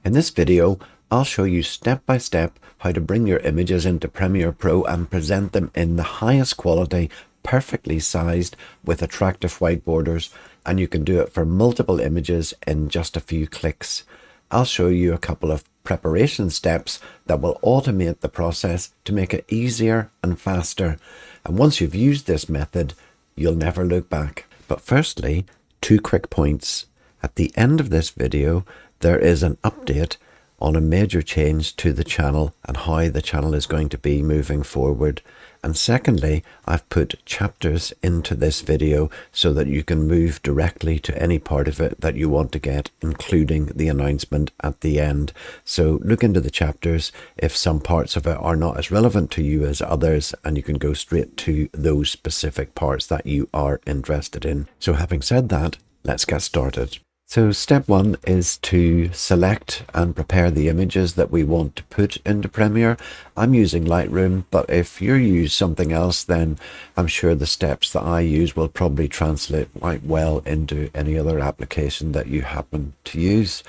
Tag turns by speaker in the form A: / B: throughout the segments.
A: In this video, I'll show you step by step how to bring your images into Premiere Pro and present them in the highest quality, perfectly sized with attractive white borders, and you can do it for multiple images in just a few clicks. I'll show you a couple of preparation steps that will automate the process to make it easier and faster. And once you've used this method, you'll never look back. But firstly, 2 quick points. At the end of this video, there is an update on a major change to the channel and how the channel is going to be moving forward. And secondly, I've put chapters into this video so that you can move directly to any part of it that you want to get, including the announcement at the end. So look into the chapters if some parts of it are not as relevant to you as others, and you can go straight to those specific parts that you are interested in. So having said that, let's get started. So step 1 is to select and prepare the images that we want to put into Premiere. I'm using Lightroom, but if you use something else, then I'm sure the steps that I use will probably translate quite well into any other application that you happen to use.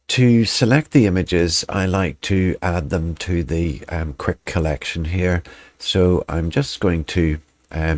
A: To select the images, I like to add them to the quick collection here. So I'm just going to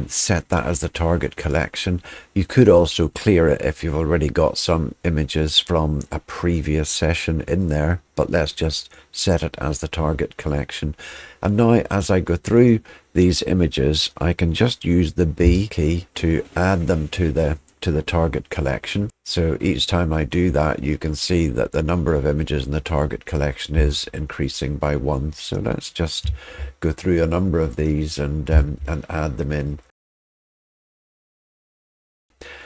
A: set that as the target collection. You could also clear it if you've already got some images from a previous session in there, but let's just set it as the target collection. And now as I go through these images, I can just use the B key to add them to the target collection. So each time I do that, you can see that the number of images in the target collection is increasing by 1. So let's just go through a number of these and add them in.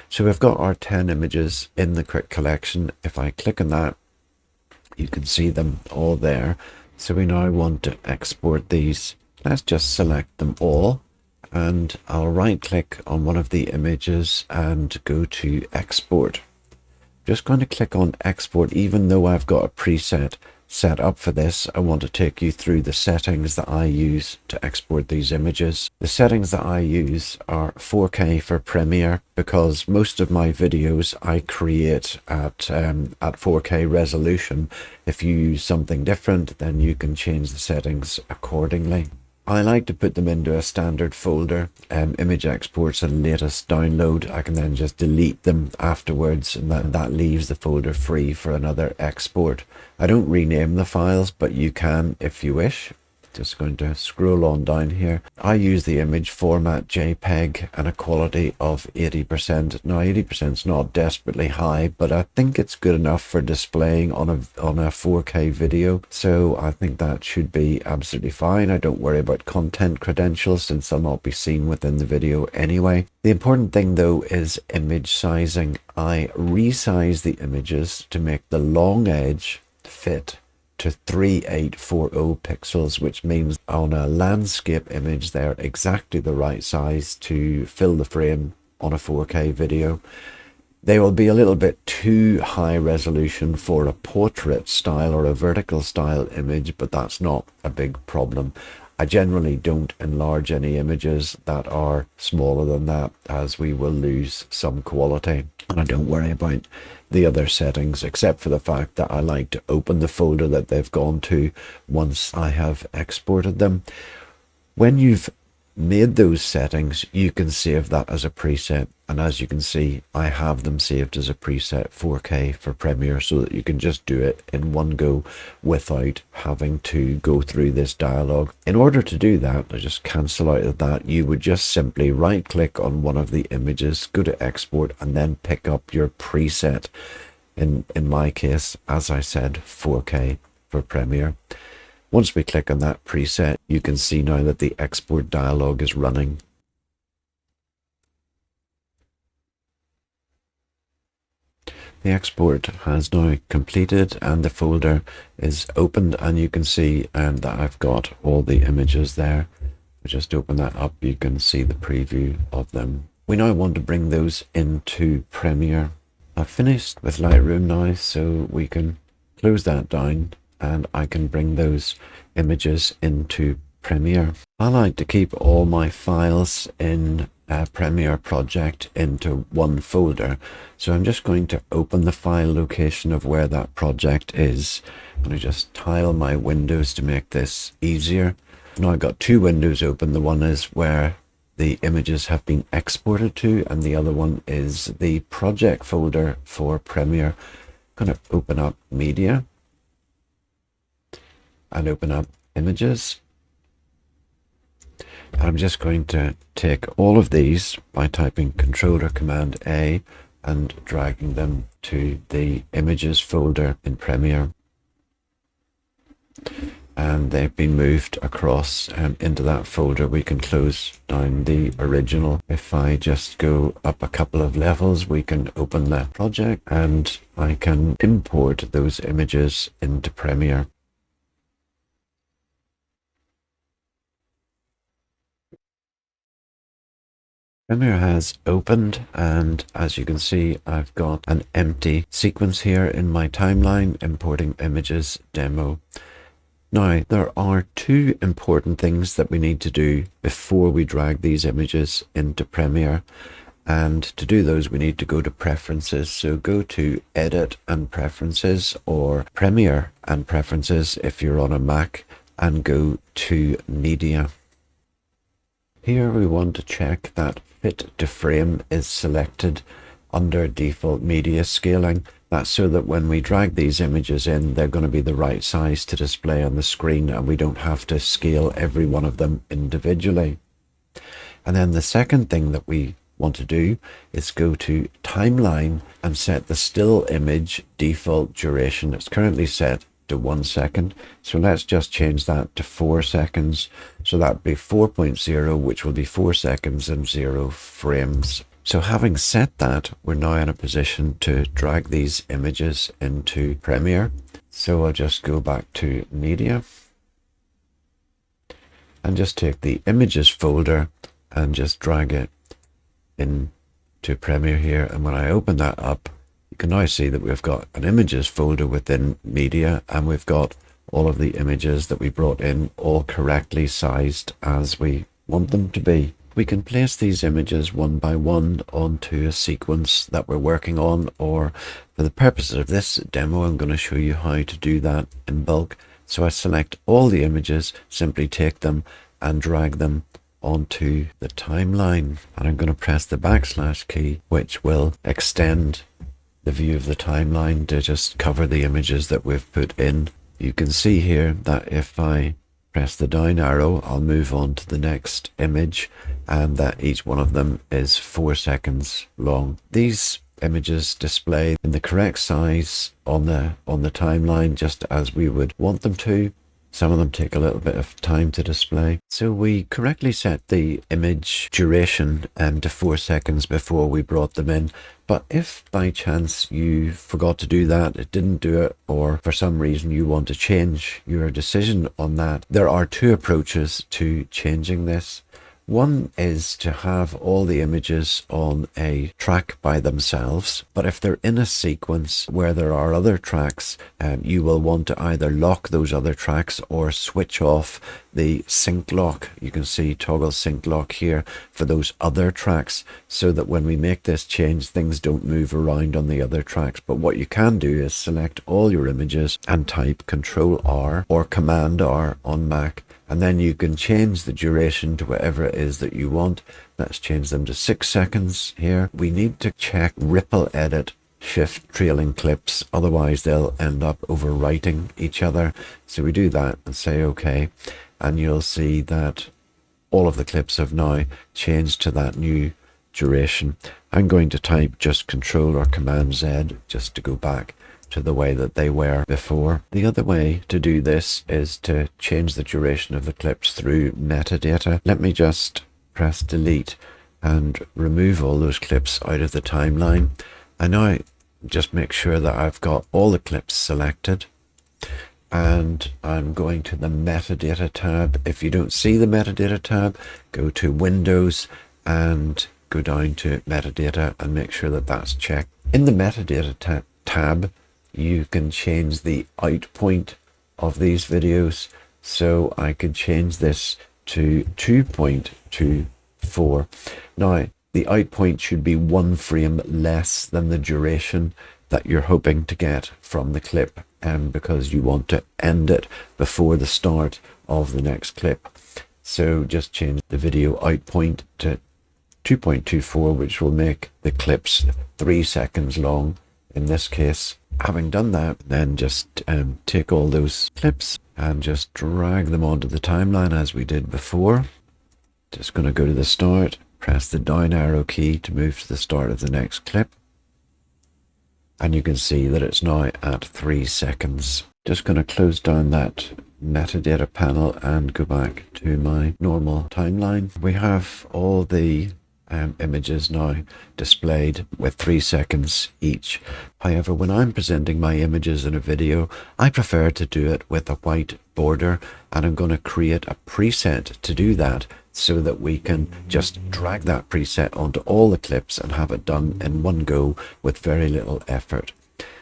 A: So we've got our 10 images in the quick collection. If I click on that, you can see them all there. So we now want to export these. Let's just select them all, and I'll right click on one of the images and go to export. Just going to click on export. Even though I've got a preset set up for this, I want to take you through the settings that I use to export these images. The settings that I use are 4K for Premiere, because most of my videos I create at 4K resolution. If you use something different, then you can change the settings accordingly. I like to put them into a standard folder, image exports and latest download. I can then just delete them afterwards, and that leaves the folder free for another export. I don't rename the files, but you can if you wish. Just going to scroll on down here. I use the image format JPEG and a quality of 80%. Now 80% is not desperately high, but I think it's good enough for displaying on a 4K video. So I think that should be absolutely fine. I don't worry about content credentials since they'll not be seen within the video anyway. The important thing though is image sizing. I resize the images to make the long edge fit to 3840 pixels, which means on a landscape image they're exactly the right size to fill the frame on a 4K video. They will be a little bit too high resolution for a portrait style or a vertical style image, but that's not a big problem. I generally don't enlarge any images that are smaller than that, as we will lose some quality. And I don't worry about the other settings, except for the fact that I like to open the folder that they've gone to once I have exported them. When you've made those settings, you can save that as a preset, and as you can see, I have them saved as a preset 4K for Premiere, so that you can just do it in one go without having to go through this dialog. In order to do that, I just cancel out of that. You would just simply right click on one of the images, go to export, and then pick up your preset. In my case, as I said, 4K for Premiere. Once we click on that preset, you can see now that the export dialog is running. The export has now completed and the folder is opened, and you can see that I've got all the images there. Just open that up, you can see the preview of them. We now want to bring those into Premiere. I've finished with Lightroom now, so we can close that down and I can bring those images into Premiere. I like to keep all my files in Premiere project into one folder. So I'm just going to open the file location of where that project is. I'm going to just tile my windows to make this easier. Now I've got two windows open. The one is where the images have been exported to, and the other one is the project folder for Premiere. I'm going to open up Media and open up Images. I'm just going to take all of these by typing Control or Command A and dragging them to the Images folder in Premiere. And they've been moved across into that folder. We can close down the original. If I just go up a couple of levels, we can open the project and I can import those images into Premiere. Premiere has opened, and as you can see, I've got an empty sequence here in my timeline, importing images demo. Now, there are two important things that we need to do before we drag these images into Premiere. And to do those, we need to go to Preferences. So go to Edit and Preferences, or Premiere and Preferences if you're on a Mac, and go to Media. Here we want to check that Fit to Frame is selected under default media scaling. That's so that when we drag these images in, they're going to be the right size to display on the screen, and we don't have to scale every one of them individually. And then the second thing that we want to do is go to Timeline and set the still image default duration. It's currently set to 1 second. So let's just change that to 4 seconds. So that'd be 4.0, which will be 4 seconds and 0 frames. So having set that, we're now in a position to drag these images into Premiere. So I'll just go back to Media and just take the Images folder and just drag it into Premiere here. And when I open that up, you can now see that we've got an Images folder within Media, and we've got all of the images that we brought in all correctly sized as we want them to be. We can place these images one by one onto a sequence that we're working on, or for the purposes of this demo, I'm going to show you how to do that in bulk. So I select all the images, simply take them and drag them onto the timeline. And I'm going to press the / key, which will extend the view of the timeline to just cover the images that we've put in. You can see here that if I press the down arrow, I'll move on to the next image, and that each one of them is 4 seconds long. These images display in the correct size on the timeline, just as we would want them to. Some of them take a little bit of time to display. So we correctly set the image duration to 4 seconds before we brought them in. But if by chance you forgot to do that, it didn't do it, or for some reason you want to change your decision on that, there are two approaches to changing this. One is to have all the images on a track by themselves, but if they're in a sequence where there are other tracks, you will want to either lock those other tracks or switch off the sync lock. You can see toggle sync lock here for those other tracks, so that when we make this change, things don't move around on the other tracks. But what you can do is select all your images and type Control-R or Command-R on Mac. And then you can change the duration to whatever it is that you want. Let's change them to 6 seconds here. We need to check Ripple Edit Shift Trailing Clips, otherwise they'll end up overwriting each other. So we do that and say OK, and you'll see that all of the clips have now changed to that new duration. I'm going to type just Control or Command Z just to go back to the way that they were before. The other way to do this is to change the duration of the clips through metadata. Let me just press delete and remove all those clips out of the timeline. And now just make sure that I've got all the clips selected, and I'm going to the metadata tab. If you don't see the metadata tab, go to Windows and go down to metadata and make sure that that's checked. In the metadata tab, you can change the out point of these videos. So I could change this to 2.25 4. Now, the out point should be 1 frame less than the duration that you're hoping to get from the clip, because you want to end it before the start of the next clip. So just change the video out point to 2.24, which will make the clips 3 seconds long in this case. Having done that, then just take all those clips and just drag them onto the timeline as we did before. Just going to go to the start, press the down arrow key to move to the start of the next clip. And you can see that it's now at 3 seconds. Just going to close down that metadata panel and go back to my normal timeline. We have all the images now displayed with 3 seconds each. However, when I'm presenting my images in a video, I prefer to do it with a white border, and I'm going to create a preset to do that, so that we can just drag that preset onto all the clips and have it done in one go with very little effort.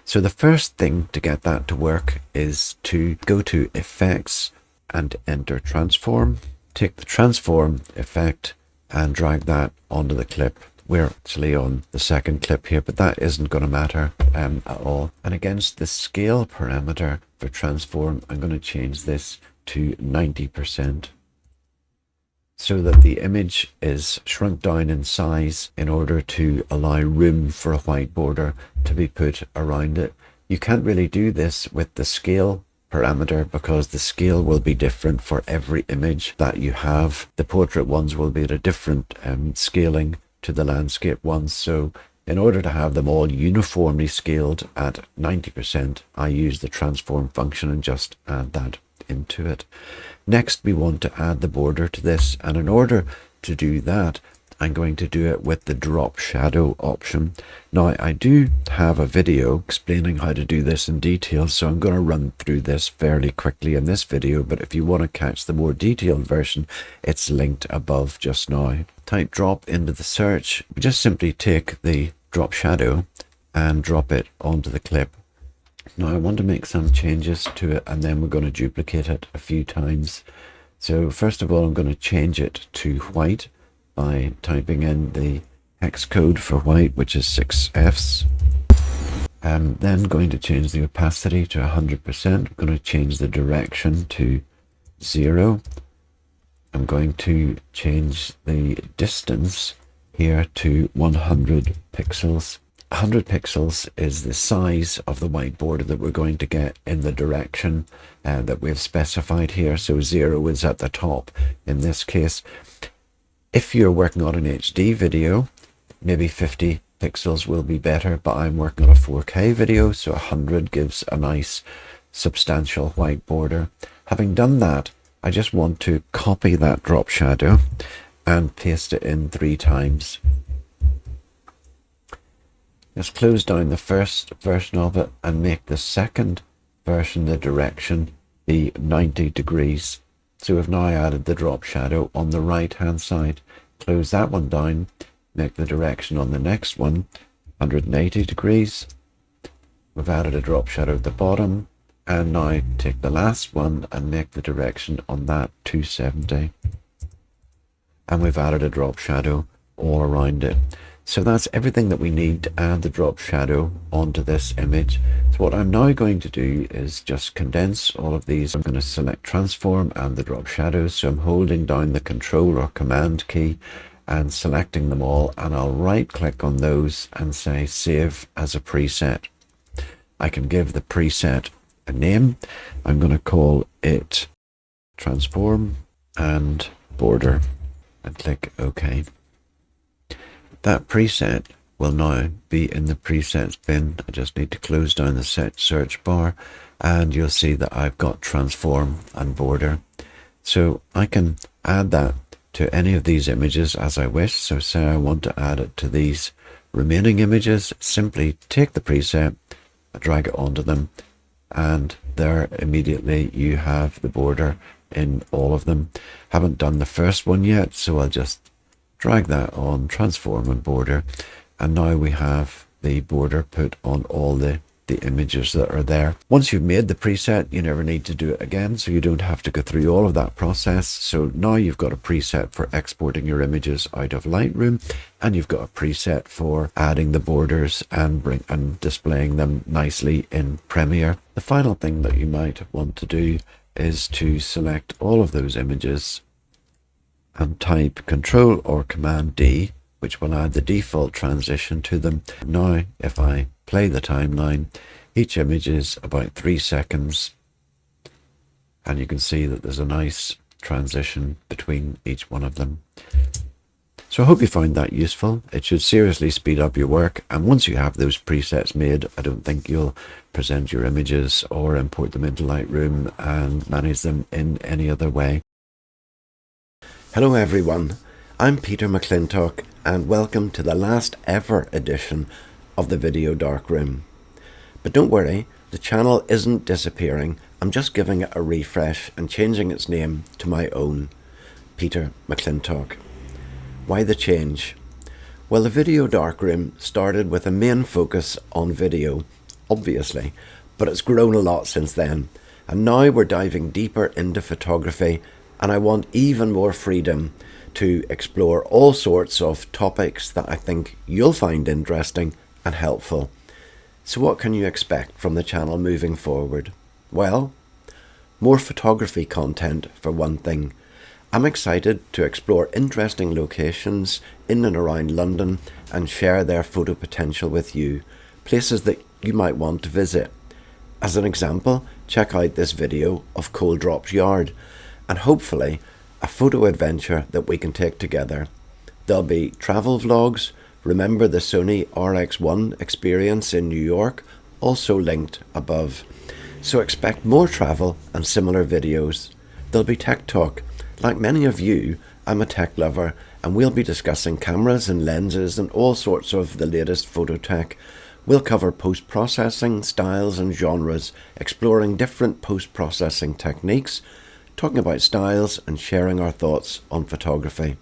A: So the first thing to get that to work is to go to Effects and enter Transform. Take the Transform effect and drag that onto the clip. We're actually on the second clip here, but that isn't going to matter at all. And against the scale parameter for Transform, I'm going to change this to 90%. so that the image is shrunk down in size in order to allow room for a white border to be put around it. You can't really do this with the scale parameter because the scale will be different for every image that you have. The portrait ones will be at a different scaling to the landscape ones. So in order to have them all uniformly scaled at 90%, I use the transform function and just add that into it. Next, we want to add the border to this, and in order to do that, I'm going to do it with the drop shadow option. Now, I do have a video explaining how to do this in detail, so I'm going to run through this fairly quickly in this video, but if you want to catch the more detailed version, it's linked above just now. Type drop into the search. We just simply take the drop shadow and drop it onto the clip. Now I want to make some changes to it, and then we're going to duplicate it a few times. So first of all, I'm going to change it to white by typing in the hex code for white, which is 6Fs. I'm then going to change the opacity to 100%. I'm going to change the direction to 0. I'm going to change the distance here to 100 pixels. 100 pixels is the size of the white border that we're going to get in the direction that we've specified here. So 0 is at the top in this case. If you're working on an HD video, maybe 50 pixels will be better, but I'm working on a 4K video, so 100 gives a nice substantial white border. Having done that, I just want to copy that drop shadow and paste it in 3 times. Just close down the first version of it and make the second version, the direction, be 90 degrees. So we've now added the drop shadow on the right hand side. Close that one down, make the direction on the next one 180 degrees. We've added a drop shadow at the bottom, and now take the last one and make the direction on that 270. And we've added a drop shadow all around it. So that's everything that we need to add the drop shadow onto this image. So what I'm now going to do is just condense all of these. I'm going to select transform and the drop shadows. So I'm holding down the control or command key and selecting them all, and I'll right click on those and say save as a preset. I can give the preset a name. I'm going to call it transform and border and click OK. That preset will now be in the presets bin. I just need to close down the set search bar, and you'll see that I've got transform and border. So I can add that to any of these images as I wish. So say I want to add it to these remaining images, simply take the preset, drag it onto them, and there immediately you have the border in all of them. Haven't done the first one yet, so I'll just drag that on, transform and border, and now we have the border put on all the the images that are there. Once you've made the preset, you never need to do it again, so you don't have to go through all of that process. So now you've got a preset for exporting your images out of Lightroom, and you've got a preset for adding the borders and displaying them nicely in Premiere. The final thing that you might want to do is to select all of those images and type Control or Command D, which will add the default transition to them. Now, if I play the timeline, each image is about 3 seconds, and you can see that there's a nice transition between each one of them. So I hope you found that useful. It should seriously speed up your work, and once you have those presets made, I don't think you'll present your images or import them into Lightroom and manage them in any other way. Hello everyone, I'm Peter McClintock, and welcome to the last ever edition of the Video Darkroom. But don't worry, the channel isn't disappearing. I'm just giving it a refresh and changing its name to my own, Peter McClintock. Why the change? Well, the Video Darkroom started with a main focus on video, obviously, but it's grown a lot since then. And now we're diving deeper into photography, and I want even more freedom to explore all sorts of topics that I think you'll find interesting and helpful. So what can you expect from the channel moving forward? Well, more photography content for one thing. I'm excited to explore interesting locations in and around London and share their photo potential with you, places that you might want to visit. As an example, check out this video of Cold Drops Yard, and hopefully a photo adventure that we can take together. There'll be travel vlogs. Remember the Sony RX1 experience in New York, also linked above. So expect more travel and similar videos. There'll be tech talk. Like many of you, I'm a tech lover, and we'll be discussing cameras and lenses and all sorts of the latest photo tech. We'll cover post-processing, styles and genres, exploring different post-processing techniques, talking about styles and sharing our thoughts on photography.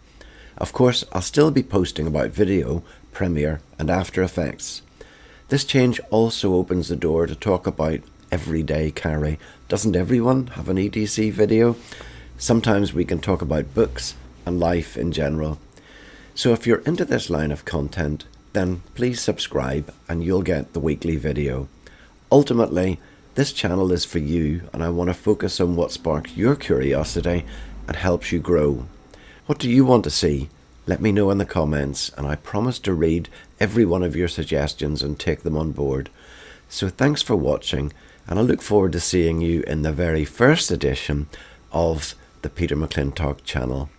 A: Of course, I'll still be posting about video, Premiere and After Effects. This change also opens the door to talk about everyday carry. Doesn't everyone have an EDC video? Sometimes we can talk about books and life in general. So if you're into this line of content, then please subscribe and you'll get the weekly video. Ultimately, this channel is for you, and I want to focus on what sparks your curiosity and helps you grow. What do you want to see? Let me know in the comments, and I promise to read every one of your suggestions and take them on board. So thanks for watching, and I look forward to seeing you in the very first edition of the Peter McClintock channel.